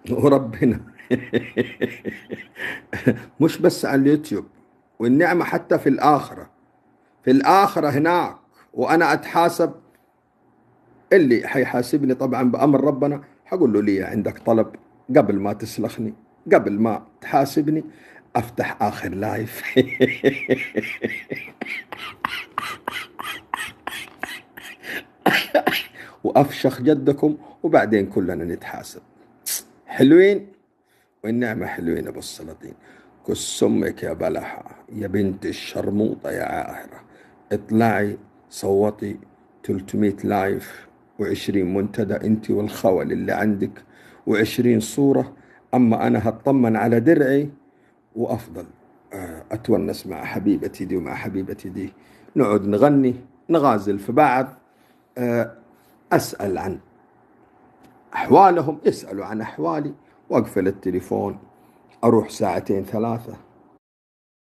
وربنا. مش بس على اليوتيوب، والنعمة حتى في الآخرة. في الآخرة هناك وأنا أتحاسب، اللي حيحاسبني طبعا بأمر ربنا حقول له لي عندك طلب، قبل ما تسلخني، قبل ما تحاسبني، أفتح آخر لايف. وأفشخ جدكم وبعدين كلنا نتحاسب. حلوين، والنعمة حلوين أبو السلاطين. كس أمك يا بلحة يا بنت الشرموطة يا عاهرة. اطلعي صوتي 300 لايف و20 منتدى انت والخول اللي عندك و20 صورة. أما أنا هطمن على درعي وأفضل أتونس مع حبيبتي دي ومع حبيبتي دي، نقعد نغني، نغازل في بعض، أسأل عن أحوالهم، يسألوا عن أحوالي، وأقفل التليفون، أروح ساعتين ثلاثة